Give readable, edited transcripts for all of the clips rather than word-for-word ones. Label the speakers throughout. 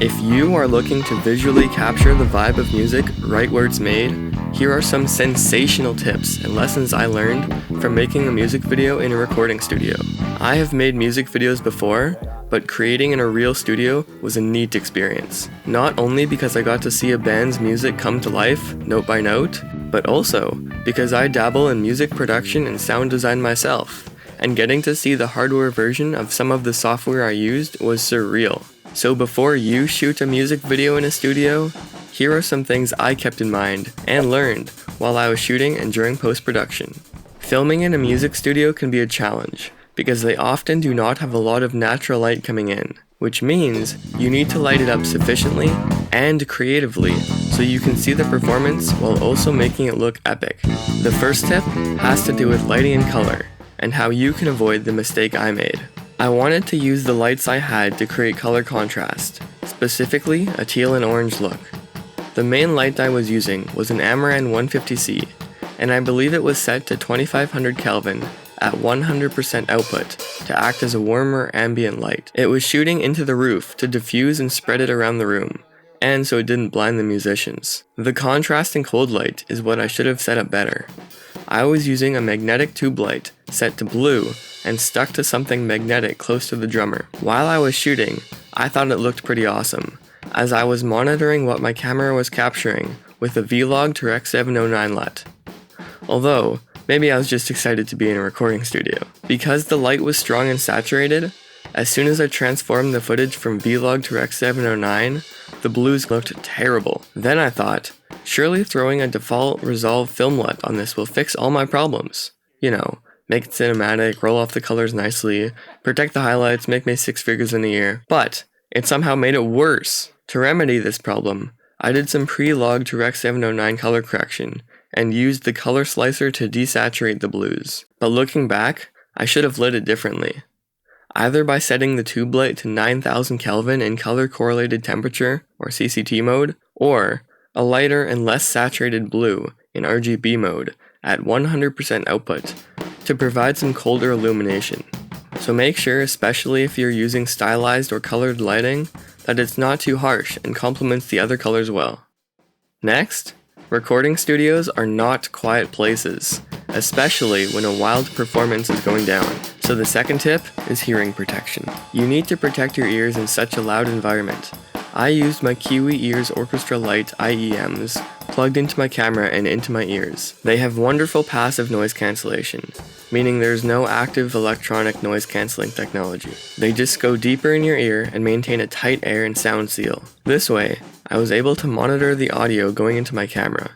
Speaker 1: If you are looking to visually capture the vibe of music right where it's made, here are some sensational tips and lessons I learned from making a music video in a recording studio. I have made music videos before, but creating in a real studio was a neat experience. Not only because I got to see a band's music come to life, note by note, but also because I dabble in music production and sound design myself, and getting to see the hardware version of some of the software I used was surreal. So before you shoot a music video in a studio, here are some things I kept in mind and learned while I was shooting and during post-production. Filming in a music studio can be a challenge because they often do not have a lot of natural light coming in, which means you need to light it up sufficiently and creatively so you can see the performance while also making it look epic. The first tip has to do with lighting and color and how you can avoid the mistake I made. I wanted to use the lights I had to create color contrast, specifically a teal and orange look. The main light I was using was an Amaran 150C, and I believe it was set to 2500 Kelvin at 100% output to act as a warmer ambient light. It was shooting into the roof to diffuse and spread it around the room, and so it didn't blind the musicians. The contrast and cold light is what I should have set up better. I was using a magnetic tube light set to blue and stuck to something magnetic close to the drummer. While I was shooting, I thought it looked pretty awesome, as I was monitoring what my camera was capturing with a Vlog to X709 LUT. Although, maybe I was just excited to be in a recording studio. Because the light was strong and saturated, as soon as I transformed the footage from Vlog to X709, the blues looked terrible. Then I thought, surely throwing a default resolve film LUT on this will fix all my problems. You know, make it cinematic, roll off the colors nicely, protect the highlights, make me 6 figures in a year. But it somehow made it worse. To remedy this problem, I did some pre-log to X709 color correction and used the color slicer to desaturate the blues. But looking back, I should have lit it differently. Either by setting the tube light to 9000 Kelvin in color correlated temperature, or CCT mode, or a lighter and less saturated blue in RGB mode at 100% output to provide some colder illumination. So make sure, especially if you're using stylized or colored lighting, that it's not too harsh and complements the other colors well. Next, recording studios are not quiet places, especially when a wild performance is going down. So the second tip is hearing protection. You need to protect your ears in such a loud environment. I used my Kiwi Ears Orchestra Lite IEMs plugged into my camera and into my ears. They have wonderful passive noise cancellation, meaning there's no active electronic noise cancelling technology. They just go deeper in your ear and maintain a tight air and sound seal. This way, I was able to monitor the audio going into my camera,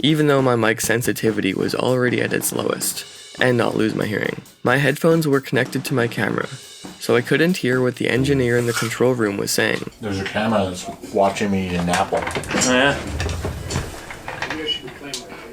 Speaker 1: even though my mic sensitivity was already at its lowest, and not lose my hearing. My headphones were connected to my camera, so I couldn't hear what the engineer in the control room was saying.
Speaker 2: There's a camera that's watching me eat an apple.
Speaker 1: Yeah.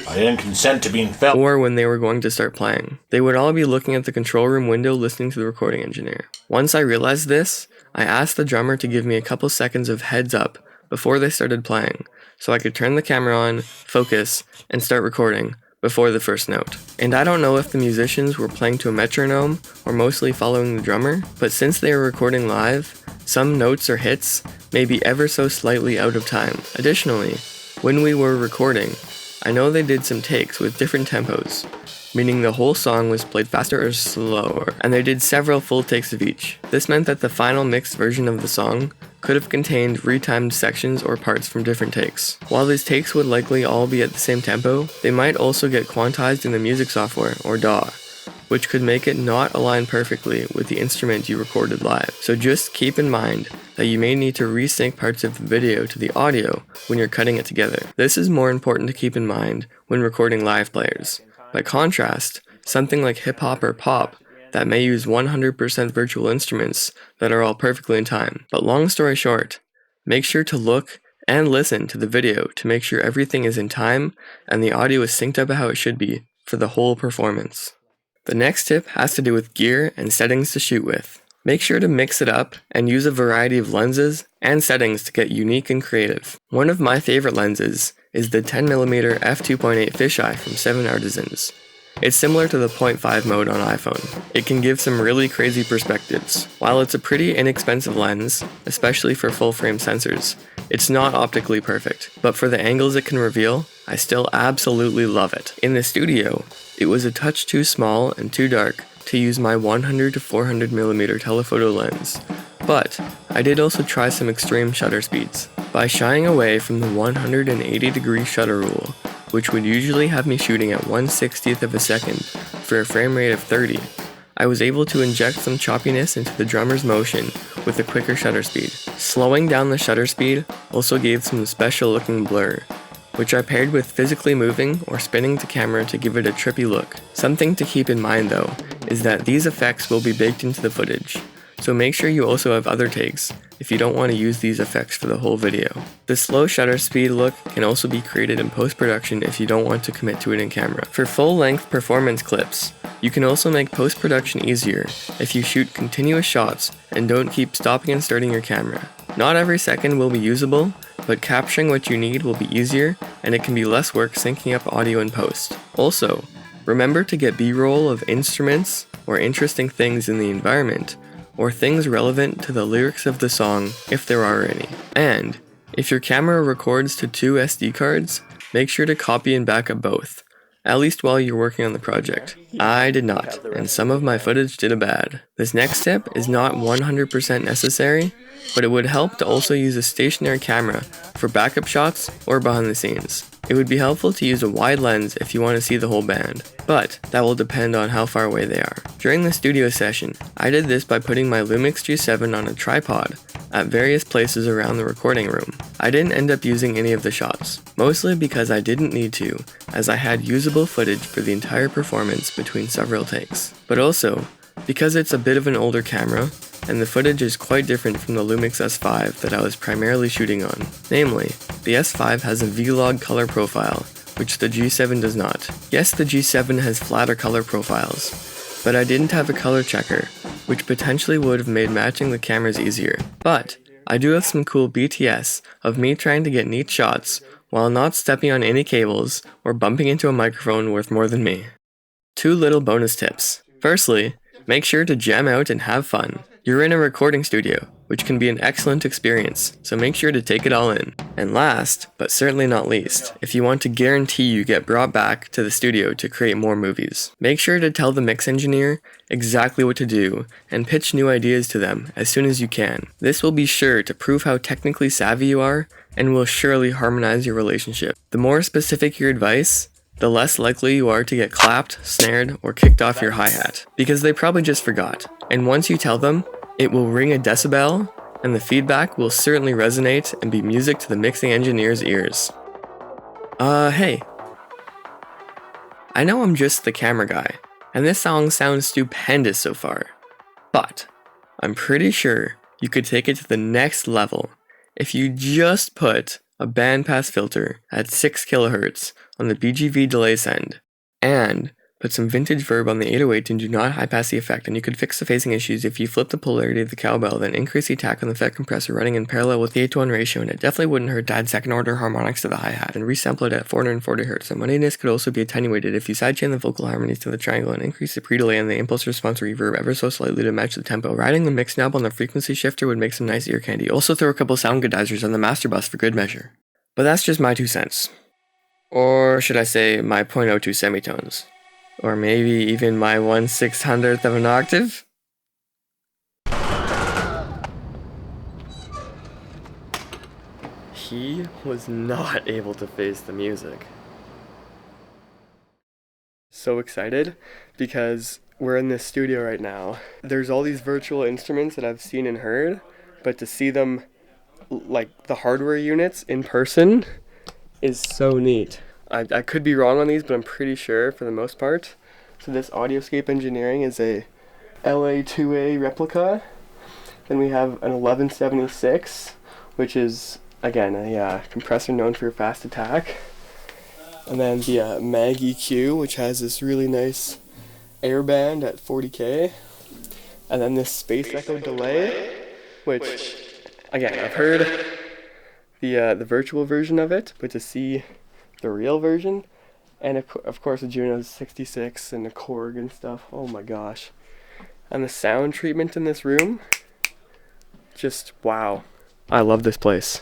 Speaker 2: I didn't consent to being filmed.
Speaker 1: Or when they were going to start playing. They would all be looking at the control room window listening to the recording engineer. Once I realized this, I asked the drummer to give me a couple seconds of heads up before they started playing, so I could turn the camera on, focus, and start recording before the first note. And I don't know if the musicians were playing to a metronome or mostly following the drummer, but since they were recording live, some notes or hits may be ever so slightly out of time. Additionally, when we were recording, I know they did some takes with different tempos, meaning the whole song was played faster or slower, and they did several full takes of each. This meant that the final mixed version of the song could have contained retimed sections or parts from different takes. While these takes would likely all be at the same tempo, they might also get quantized in the music software, or DAW, which could make it not align perfectly with the instrument you recorded live. So just keep in mind that you may need to resync parts of the video to the audio when you're cutting it together. This is more important to keep in mind when recording live players. By contrast, something like hip-hop or pop that may use 100% virtual instruments that are all perfectly in time. But long story short, make sure to look and listen to the video to make sure everything is in time and the audio is synced up how it should be for the whole performance. The next tip has to do with gear and settings to shoot with. Make sure to mix it up and use a variety of lenses and settings to get unique and creative. One of my favorite lenses is the 10mm f2.8 fisheye from 7 Artisans. It's similar to the 0.5 mode on iPhone. It can give some really crazy perspectives. While it's a pretty inexpensive lens, especially for full-frame sensors, it's not optically perfect, but for the angles it can reveal, I still absolutely love it. In the studio, it was a touch too small and too dark to use my 100 to 400mm telephoto lens, but I did also try some extreme shutter speeds. By shying away from the 180-degree shutter rule, which would usually have me shooting at 1/60th of a second for a frame rate of 30, I was able to inject some choppiness into the drummer's motion with a quicker shutter speed. Slowing down the shutter speed also gave some special looking blur, which I paired with physically moving or spinning the camera to give it a trippy look. Something to keep in mind though, is that these effects will be baked into the footage, so make sure you also have other takes if you don't want to use these effects for the whole video. The slow shutter speed look can also be created in post-production if you don't want to commit to it in camera. For full-length performance clips, you can also make post-production easier if you shoot continuous shots and don't keep stopping and starting your camera. Not every second will be usable, but capturing what you need will be easier and it can be less work syncing up audio in post. Also, remember to get B-roll of instruments or interesting things in the environment, or things relevant to the lyrics of the song if there are any. And if your camera records to 2 SD cards, make sure to copy and back up both, at least while you're working on the project. I did not, and some of my footage did a bad. This next tip is not 100% necessary, but it would help to also use a stationary camera for backup shots or behind the scenes. It would be helpful to use a wide lens if you want to see the whole band, but that will depend on how far away they are. During the studio session, I did this by putting my Lumix G7 on a tripod at various places around the recording room. I didn't end up using any of the shots, mostly because I didn't need to, as I had usable footage for the entire performance between several takes. But also, because it's a bit of an older camera, and the footage is quite different from the Lumix S5 that I was primarily shooting on. Namely, the S5 has a V-Log color profile, which the G7 does not. Yes, the G7 has flatter color profiles, but I didn't have a color checker, which potentially would have made matching the cameras easier. But I do have some cool BTS of me trying to get neat shots while not stepping on any cables or bumping into a microphone worth more than me. 2 little bonus tips. Firstly, make sure to jam out and have fun. You're in a recording studio, which can be an excellent experience, so make sure to take it all in. And last, but certainly not least, if you want to guarantee you get brought back to the studio to create more movies, make sure to tell the mix engineer exactly what to do and pitch new ideas to them as soon as you can. This will be sure to prove how technically savvy you are and will surely harmonize your relationship. The more specific your advice, the less likely you are to get clapped, snared, or kicked off your hi-hat, because they probably just forgot. And once you tell them, it will ring a decibel, and the feedback will certainly resonate and be music to the mixing engineer's ears. Hey. I know I'm just the camera guy, and this song sounds stupendous so far, but I'm pretty sure you could take it to the next level if you just put a bandpass filter at 6 kHz on the BGV delay send, and put some vintage verb on the 808 and do not high pass the effect, and you could fix the phasing issues if you flip the polarity of the cowbell, then increase the attack on the effect compressor running in parallel with the 8:1 ratio, and it definitely wouldn't hurt to add second order harmonics to the hi-hat and resample it at 440 Hz. And muddiness could also be attenuated if you sidechain the vocal harmonies to the triangle and increase the pre-delay and the impulse response reverb ever so slightly to match the tempo. Riding the mix knob on the frequency shifter would make some nice ear candy. Also throw a couple sound goodizers on the master bus for good measure. But that's just my 2 cents. Or should I say my .02 semitones. Or maybe even my 1/600th of an octave? He was not able to face the music. So excited because we're in this studio right now. There's all these virtual instruments that I've seen and heard, but to see them, like the hardware units in person, is so neat. I could be wrong on these, but I'm pretty sure for the most part. So this Audioscape Engineering is a LA2A replica. Then we have an 1176, which is, again, a compressor known for fast attack. And then the Mag EQ, which has this really nice air band at 40K. And then this Space Echo delay, which, again, I've heard the virtual version of it, but to see the real version, And of course a Juno's 66 and a Korg and stuff. Oh my gosh. And the sound treatment in this room, just wow. I love this place.